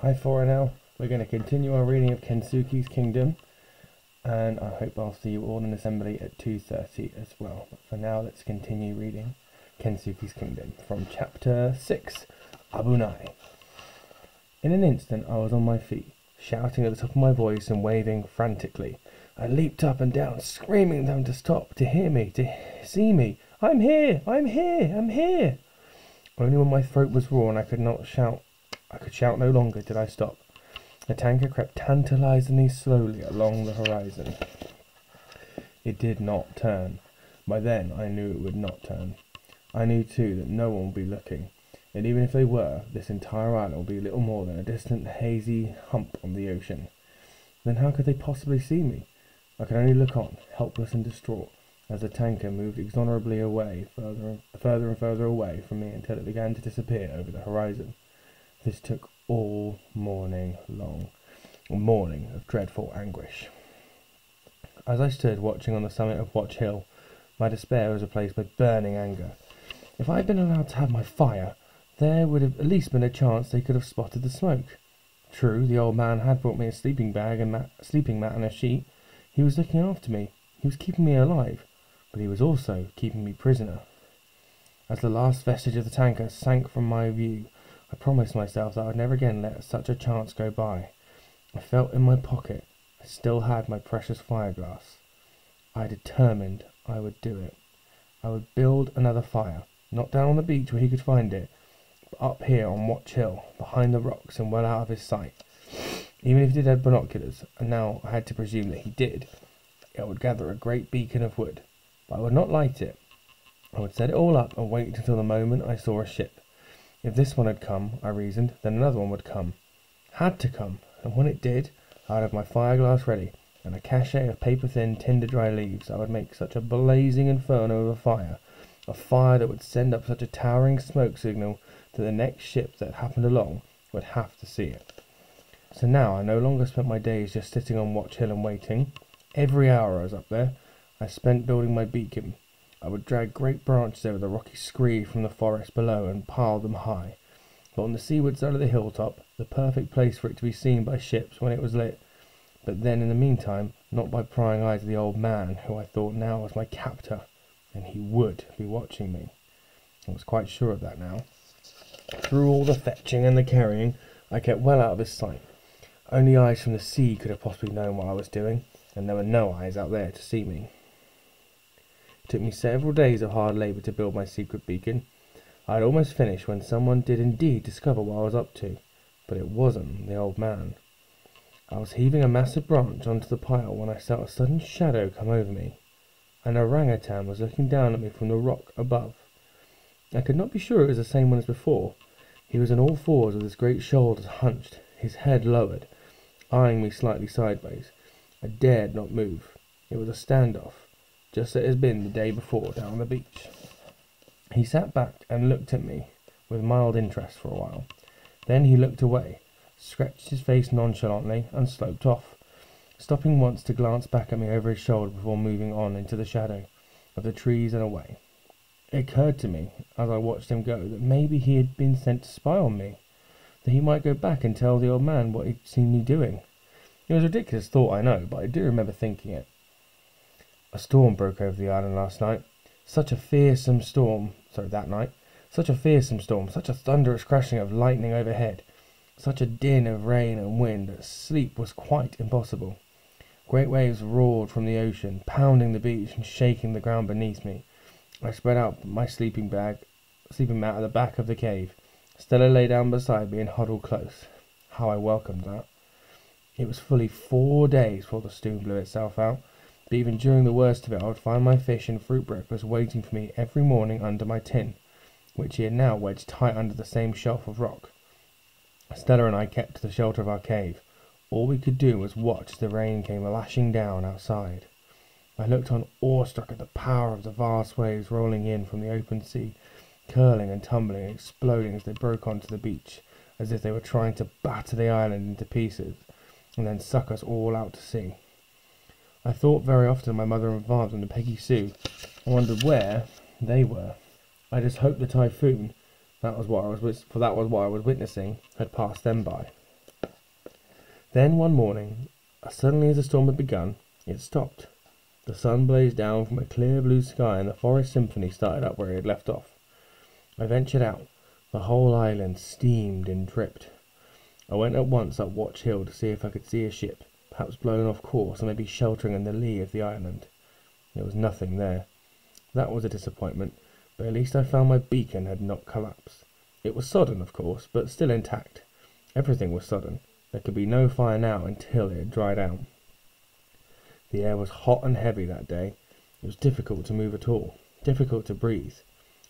Hi Foreigner, we're going to continue our reading of Kensuke's Kingdom, and I hope I'll see you all in assembly at 2:30 as well. But for now, let's continue reading Kensuke's Kingdom from chapter 6, Abunai. In an instant I was on my feet, shouting at the top of my voice and waving frantically. I leaped up and down, screaming them to stop, to hear me, to see me. I'm here! I'm here! I'm here! Only when my throat was raw and I could shout no longer did I stop. The tanker crept tantalizingly slowly along the horizon. It did not turn. By then I knew it would not turn. I knew too that no one would be looking, and even if they were, this entire island would be little more than a distant hazy hump on the ocean. Then how could they possibly see me? I could only look on, helpless and distraught, as the tanker moved inexorably away, further and further away from me until it began to disappear over the horizon. This took all morning long, a morning of dreadful anguish. As I stood watching on the summit of Watch Hill, my despair was replaced by burning anger. If I had been allowed to have my fire, there would have at least been a chance they could have spotted the smoke. True, the old man had brought me a sleeping bag and sleeping mat and a sheet. He was looking after me. He was keeping me alive, but he was also keeping me prisoner. As the last vestige of the tanker sank from my view, I promised myself that I would never again let such a chance go by. I felt in my pocket. I still had my precious fireglass. I determined I would do it. I would build another fire, not down on the beach where he could find it, but up here on Watch Hill, behind the rocks and well out of his sight. Even if he did have binoculars, and now I had to presume that he did, I would gather a great beacon of wood, but I would not light it. I would set it all up and wait until the moment I saw a ship. If this one had come, I reasoned, then another one would come. Had to come, and when it did, I would have my fireglass ready, and a cachet of paper-thin, tinder-dry leaves. I would make such a blazing inferno of a fire that would send up such a towering smoke signal that the next ship that happened along would have to see it. So now I no longer spent my days just sitting on Watch Hill and waiting. Every hour I was up there, I spent building my beacon. I would drag great branches over the rocky scree from the forest below and pile them high. But on the seaward side of the hilltop, the perfect place for it to be seen by ships when it was lit. But then in the meantime, not by prying eyes of the old man, who I thought now was my captor, and he would be watching me. I was quite sure of that now. Through all the fetching and the carrying, I kept well out of his sight. Only eyes from the sea could have possibly known what I was doing, and there were no eyes out there to see me. It took me several days of hard labour to build my secret beacon. I had almost finished when someone did indeed discover what I was up to, but it wasn't the old man. I was heaving a massive branch onto the pile when I felt a sudden shadow come over me. An orangutan was looking down at me from the rock above. I could not be sure it was the same one as before. He was on all fours with his great shoulders hunched, his head lowered, eyeing me slightly sideways. I dared not move. It was a standoff, just as it had been the day before down on the beach. He sat back and looked at me with mild interest for a while. Then he looked away, scratched his face nonchalantly, and sloped off, stopping once to glance back at me over his shoulder before moving on into the shadow of the trees and away. It occurred to me, as I watched him go, that maybe he had been sent to spy on me, that he might go back and tell the old man what he'd seen me doing. It was a ridiculous thought, I know, but I do remember thinking it. A storm broke over the island last night. Such a fearsome storm, such a thunderous crashing of lightning overhead, such a din of rain and wind that sleep was quite impossible. Great waves roared from the ocean, pounding the beach and shaking the ground beneath me. I spread out my sleeping mat at the back of the cave. Stella lay down beside me and huddled close. How I welcomed that. It was fully 4 days before the storm blew itself out. But even during the worst of it, I would find my fish and fruit breakfast waiting for me every morning under my tin, which he had now wedged tight under the same shelf of rock. Stella and I kept to the shelter of our cave. All we could do was watch as the rain came lashing down outside. I looked on awestruck at the power of the vast waves rolling in from the open sea, curling and tumbling and exploding as they broke onto the beach, as if they were trying to batter the island into pieces, and then suck us all out to sea. I thought very often of my mother and father and Peggy Sue, and wondered where they were. I just hoped the typhoon, that was what I was witnessing, had passed them by. Then one morning, as suddenly as the storm had begun, it stopped. The sun blazed down from a clear blue sky and the forest symphony started up where it had left off. I ventured out. The whole island steamed and dripped. I went at once up Watch Hill to see if I could see a ship, perhaps blown off course or maybe sheltering in the lee of the island. There was nothing there. That was a disappointment, but at least I found my beacon had not collapsed. It was sodden, of course, but still intact. Everything was sodden. There could be no fire now until it had dried out. The air was hot and heavy that day. It was difficult to move at all, difficult to breathe.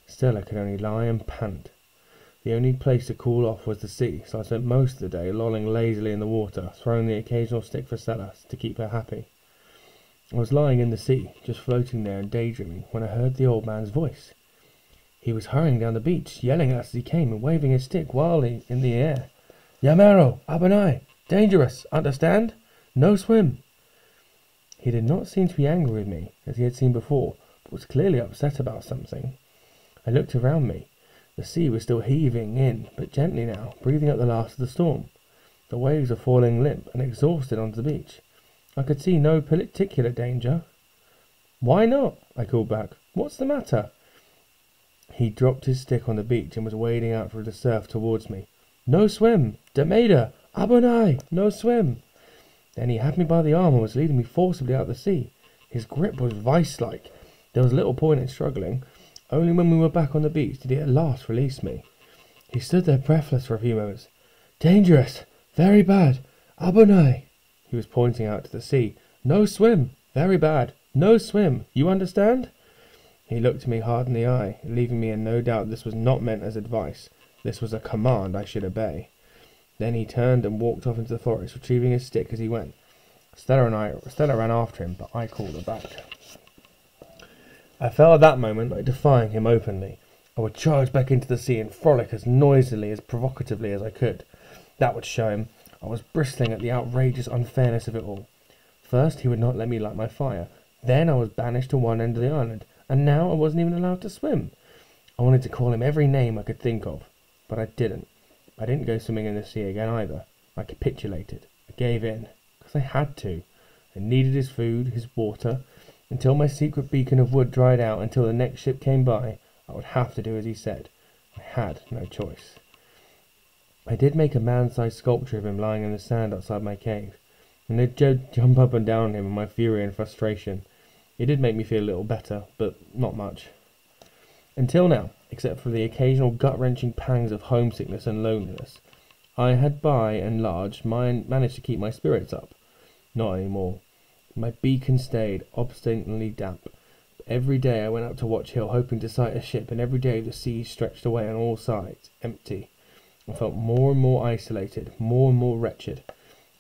Still I could only lie and pant. The only place to cool off was the sea, so I spent most of the day lolling lazily in the water, throwing the occasional stick for Stella to keep her happy. I was lying in the sea, just floating there and daydreaming, when I heard the old man's voice. He was hurrying down the beach, yelling at us as he came and waving his stick wildly in the air. "Yamero, Abanai! Dangerous, understand? No swim!" He did not seem to be angry with me, as he had seemed before, but was clearly upset about something. I looked around me. The sea was still heaving in, but gently now, breathing out the last of the storm. The waves were falling limp and exhausted onto the beach. I could see no particular danger. "Why not?" I called back. "What's the matter?" He dropped his stick on the beach and was wading out through the surf towards me. "No swim! Demeda! Abonai! No swim!" Then he had me by the arm and was leading me forcibly out of the sea. His grip was vice-like. There was little point in struggling. Only when we were back on the beach did he at last release me. He stood there breathless for a few moments. "Dangerous! Very bad! Abonai!" He was pointing out to the sea. "No swim! Very bad! No swim! You understand?" He looked me hard in the eye, leaving me in no doubt this was not meant as advice. This was a command I should obey. Then he turned and walked off into the forest, retrieving his stick as he went. Stella ran after him, but I called her back. I felt at that moment like defying him openly. I would charge back into the sea and frolic as noisily, as provocatively as I could. That would show him. I was bristling at the outrageous unfairness of it all. First, he would not let me light my fire. Then I was banished to one end of the island, and now I wasn't even allowed to swim. I wanted to call him every name I could think of, but I didn't. I didn't go swimming in the sea again either. I capitulated. I gave in, because I had to. I needed his food, his water. Until my secret beacon of wood dried out, until the next ship came by, I would have to do as he said. I had no choice. I did make a man-sized sculpture of him lying in the sand outside my cave, and I'd jump up and down on him in my fury and frustration. It did make me feel a little better, but not much. Until now, except for the occasional gut-wrenching pangs of homesickness and loneliness, I had by and large managed to keep my spirits up. Not anymore. My beacon stayed obstinately damp. Every day I went up to Watch Hill hoping to sight a ship, and every day the sea stretched away on all sides, empty. I felt more and more isolated, more and more wretched.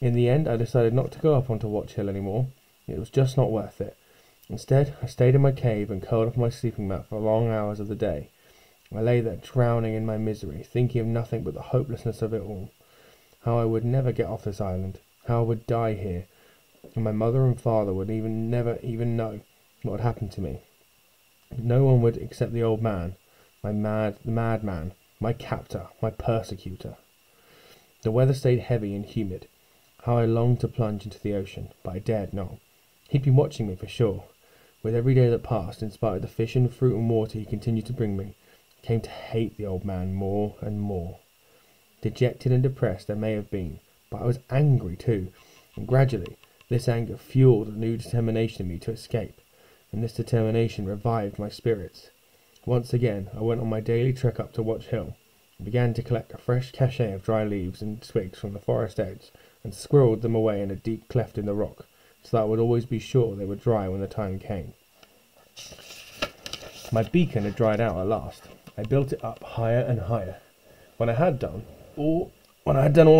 In the end, I decided not to go up onto Watch Hill anymore. It was just not worth it. Instead, I stayed in my cave and curled up on my sleeping mat for long hours of the day. I lay there drowning in my misery, thinking of nothing but the hopelessness of it all. How I would never get off this island, how I would die here, and my mother and father would never even know what had happened to me. No one would except the old man, the madman, my captor, my persecutor. The weather stayed heavy and humid. How I longed to plunge into the ocean, but I dared not. He'd been watching me for sure. With every day that passed, in spite of the fish and fruit and water he continued to bring me, I came to hate the old man more and more. Dejected and depressed I may have been, but I was angry too, and gradually this anger fueled a new determination in me to escape, and this determination revived my spirits. Once again I went on my daily trek up to Watch Hill, and began to collect a fresh cachet of dry leaves and twigs from the forest edge, and squirreled them away in a deep cleft in the rock, so that I would always be sure they were dry when the time came. My beacon had dried out at last. I built it up higher and higher. When I had done all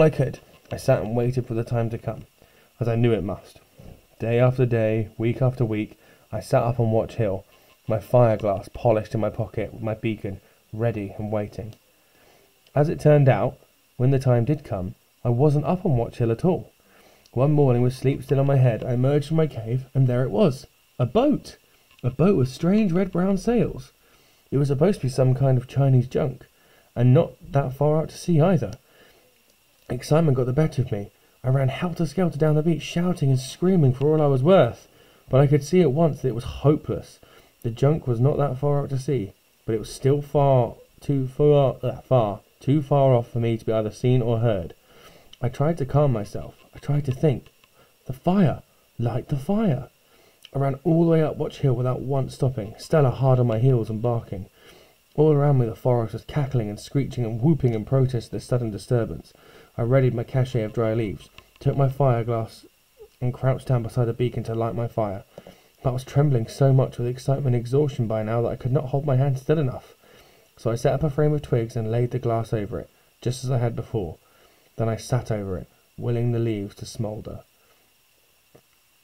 I could, I sat and waited for the time to come, as I knew it must. Day after day, week after week, I sat up on Watch Hill, my fire-glass polished in my pocket with my beacon ready and waiting. As it turned out, when the time did come, I wasn't up on Watch Hill at all. One morning, with sleep still on my head, I emerged from my cave, and there it was, a boat! A boat with strange red-brown sails. It was supposed to be some kind of Chinese junk, and not that far out to sea either. Excitement got the better of me. I ran helter-skelter down the beach, shouting and screaming for all I was worth. But I could see at once that it was hopeless. The junk was not that far out to sea, but it was still too far off for me to be either seen or heard. I tried to calm myself. I tried to think. The fire! Light the fire! I ran all the way up Watch Hill without once stopping, Stella hard on my heels and barking. All around me the forest was cackling and screeching and whooping in protest at the sudden disturbance. I readied my cachet of dry leaves, took my fire glass and crouched down beside the beacon to light my fire. But I was trembling so much with excitement and exhaustion by now that I could not hold my hand still enough. So I set up a frame of twigs and laid the glass over it, just as I had before. Then I sat over it, willing the leaves to smoulder.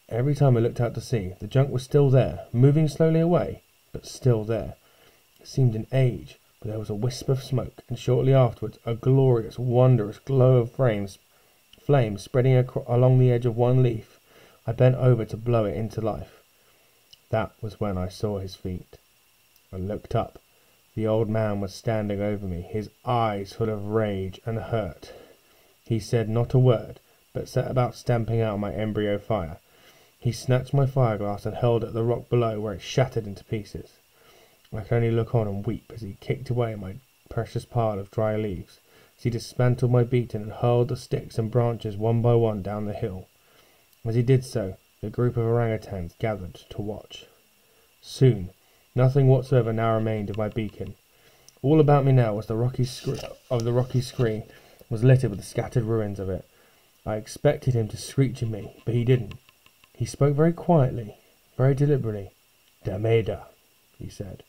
Every time I looked out to sea, the junk was still there, moving slowly away, but still there. It seemed an age, but there was a wisp of smoke, and shortly afterwards a glorious, wondrous glow of flame spreading along the edge of one leaf. I bent over to blow it into life. That was when I saw his feet. I looked up. The old man was standing over me, his eyes full of rage and hurt. He said not a word, but set about stamping out my embryo fire. He snatched my fire-glass and hurled it at the rock below, where it shattered into pieces. I could only look on and weep as he kicked away my precious pile of dry leaves, as he dismantled my beacon and hurled the sticks and branches one by one down the hill. As he did so, the group of orangutans gathered to watch. Soon, nothing whatsoever now remained of my beacon. All about me now was the rocky scree was littered with the scattered ruins of it. I expected him to screech at me, but he didn't. He spoke very quietly, very deliberately. "Dameda," he said.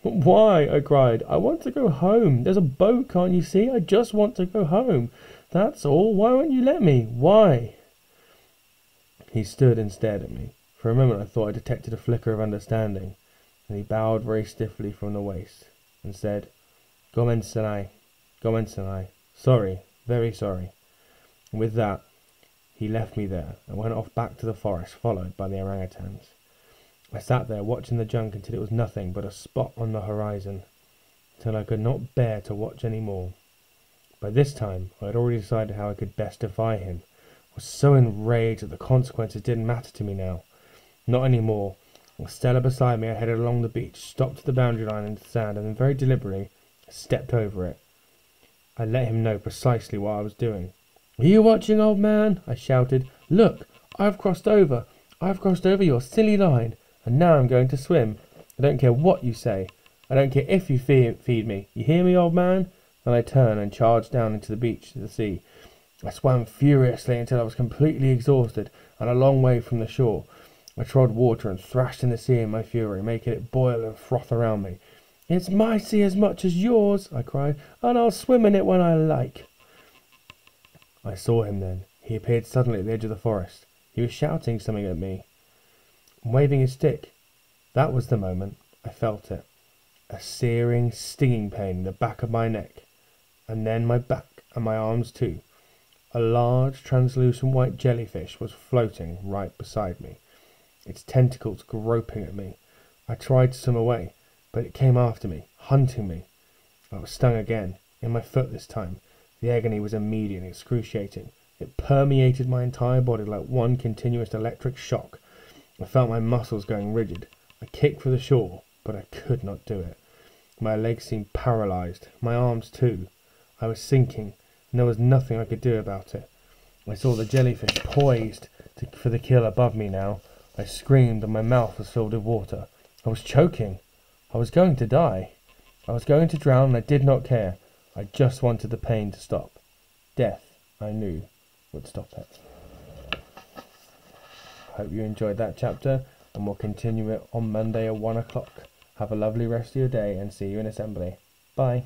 "But why?" I cried. "I want to go home. There's a boat, can't you see? I just want to go home. That's all. Why won't you let me? Why?" He stood and stared at me. For a moment I thought I detected a flicker of understanding. And he bowed very stiffly from the waist, and said, "Gomen Sanai. Sorry, very sorry." And with that, he left me there and went off back to the forest, followed by the orangutans. I sat there watching the junk until it was nothing but a spot on the horizon, till I could not bear to watch any more. By this time I had already decided how I could best defy him. I was so enraged that the consequences didn't matter to me now. Not any more. With Stella beside me, I headed along the beach, stopped at the boundary line in the sand, and then very deliberately stepped over it. I let him know precisely what I was doing. "Are you watching, old man?" I shouted. "Look, I've crossed over your silly line, and now I'm going to swim. I don't care what you say. I don't care if you feed me. You hear me, old man?" Then I turned and charged down into the beach to the sea. I swam furiously until I was completely exhausted and a long way from the shore. I trod water and thrashed in the sea in my fury, making it boil and froth around me. "It's my sea as much as yours," I cried, "and I'll swim in it when I like." I saw him then. He appeared suddenly at the edge of the forest. He was shouting something at me, waving his stick. That was the moment I felt it. A searing, stinging pain in the back of my neck, and then my back and my arms too. A large, translucent white jellyfish was floating right beside me, its tentacles groping at me. I tried to swim away, but it came after me, hunting me. I was stung again, in my foot this time. The agony was immediate and excruciating. It permeated my entire body like one continuous electric shock. I felt my muscles going rigid. I kicked for the shore, but I could not do it. My legs seemed paralyzed, my arms too. I was sinking, and there was nothing I could do about it. I saw the jellyfish poised for the kill above me now. I screamed, and my mouth was filled with water. I was choking. I was going to die. I was going to drown, and I did not care. I just wanted the pain to stop. Death, I knew, would stop it. Hope you enjoyed that chapter, and we'll continue it on Monday at 1 o'clock. Have a lovely rest of your day, and see you in assembly. Bye.